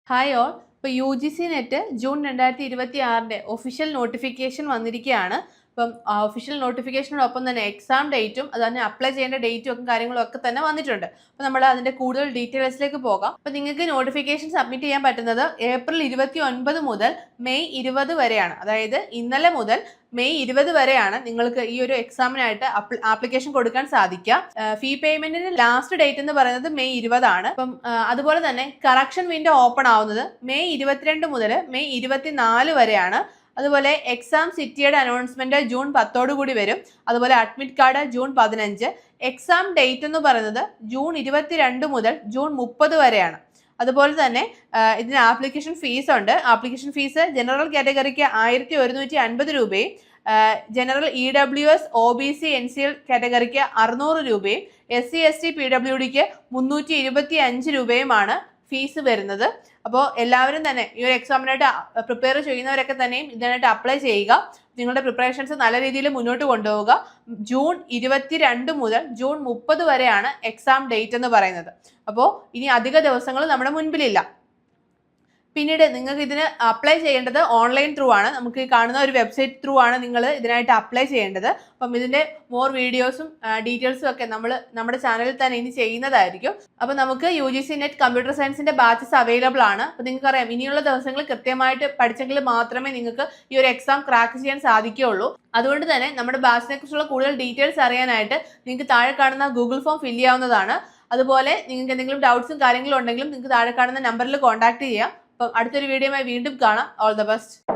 Hi all. ഇപ്പോൾ UGC net June 2026 official notification വന്നിരിക്കുകയാണ്. അപ്പം ഒഫീഷ്യൽ നോട്ടിഫിക്കേഷനോടൊപ്പം തന്നെ എക്സാം ഡേറ്റും അതുതന്നെ അപ്ലൈ ചെയ്യേണ്ട ഡേറ്റും ഒക്കെ കാര്യങ്ങളും ഒക്കെ തന്നെ വന്നിട്ടുണ്ട്. അപ്പോൾ നമ്മൾ അതിൻ്റെ കൂടുതൽ ഡീറ്റെയിൽസിലേക്ക് പോകാം. അപ്പോൾ നിങ്ങൾക്ക് നോട്ടിഫിക്കേഷൻ സബ്മിറ്റ് ചെയ്യാൻ പറ്റുന്നത് ഏപ്രിൽ 29 മുതൽ മെയ് 20 വരെയാണ്. അതായത് ഇന്നലെ മുതൽ മെയ് 20 വരെയാണ് നിങ്ങൾക്ക് ഈ ഒരു എക്സാമിനായിട്ട് ആപ്ലിക്കേഷൻ കൊടുക്കാൻ സാധിക്കുക. ഫീ പേയ്മെന്റിന് ലാസ്റ്റ് ഡേറ്റ് എന്ന് പറയുന്നത് മെയ് 20 ആണ്. അപ്പം അതുപോലെ തന്നെ കറക്ഷൻ വിൻഡോ ഓപ്പൺ ആവുന്നത് മെയ് 22 മുതൽ മെയ് 24 വരെയാണ്. അതുപോലെ എക്സാം സിറ്റിയുടെ അനൗൺസ്മെന്റ് ജൂൺ 10 കൂടി വരും. അതുപോലെ admit card June 15. Exam date എന്ന് പറയുന്നത് ജൂൺ 22 മുതൽ ജൂൺ 30 വരെയാണ്. അതുപോലെ തന്നെ ഇതിന് ആപ്ലിക്കേഷൻ ഫീസ് ഉണ്ട്. ആപ്ലിക്കേഷൻ ഫീസ് ജനറൽ കാറ്റഗറിക്ക് 1150 രൂപയും ജനറൽ EWS OBC NCL കാറ്റഗറിക്ക് 600 രൂപയും SC ST PWDക്ക് 325 രൂപയുമാണ് ഫീസ് വരുന്നത്. അപ്പോൾ എല്ലാവരും തന്നെ ഈ ഒരു എക്സാമിനായിട്ട് പ്രിപ്പയർ ചെയ്യുന്നവരൊക്കെ തന്നെയും ഇതിനായിട്ട് അപ്ലൈ ചെയ്യുക. നിങ്ങളുടെ പ്രിപ്പറേഷൻസ് നല്ല രീതിയിൽ മുന്നോട്ട് കൊണ്ടുപോവുക. ജൂൺ 22 മുതൽ ജൂൺ 30 വരെയാണ് എക്സാം ഡേറ്റ് എന്ന് പറയുന്നത്. അപ്പോൾ ഇനി അധിക ദിവസങ്ങൾ നമ്മുടെ മുൻപിലില്ല. പിന്നീട് നിങ്ങൾക്ക് ഇതിന് അപ്ലൈ ചെയ്യേണ്ടത് ഓൺലൈൻ ത്രൂ ആണ്. നമുക്ക് ഈ കാണുന്ന ഒരു വെബ്സൈറ്റ് ത്രൂ ആണ് നിങ്ങൾ ഇതിനായിട്ട് അപ്ലൈ ചെയ്യേണ്ടത്. അപ്പം ഇതിൻ്റെ മോർ വീഡിയോസും ഡീറ്റെയിൽസും ഒക്കെ നമ്മുടെ ചാനലിൽ തന്നെ ഇനി ചെയ്യുന്നതായിരിക്കും. അപ്പം നമുക്ക് UGC നെറ്റ് കമ്പ്യൂട്ടർ സയൻസിന്റെ ബാച്ചസ് അവൈലബിൾ ആണ്. അപ്പം നിങ്ങൾക്കറിയാം ഇനിയുള്ള ദിവസങ്ങൾ കൃത്യമായിട്ട് പഠിച്ചെങ്കിൽ മാത്രമേ നിങ്ങൾക്ക് ഈ ഒരു എക്സാം ക്രാക്ക് ചെയ്യാൻ സാധിക്കുകയുള്ളൂ. അതുകൊണ്ട് തന്നെ നമ്മുടെ ബാച്ചിനെ കുറിച്ചുള്ള കൂടുതൽ ഡീറ്റെയിൽസ് അറിയാനായിട്ട് നിങ്ങൾക്ക് താഴെ കാണുന്ന ഗൂഗിൾ ഫോം ഫില്ല് ചെയ്യാവുന്നതാണ്. അതുപോലെ നിങ്ങൾക്ക് എന്തെങ്കിലും ഡൗട്ട്സും കാര്യങ്ങളും ഉണ്ടെങ്കിലും നിങ്ങൾക്ക് താഴെ കാണുന്ന നമ്പറിൽ കോൺടാക്ട് ചെയ്യാം. അപ്പം അടുത്തൊരു വീഡിയോയുമായി വീണ്ടും കാണാം. All the best.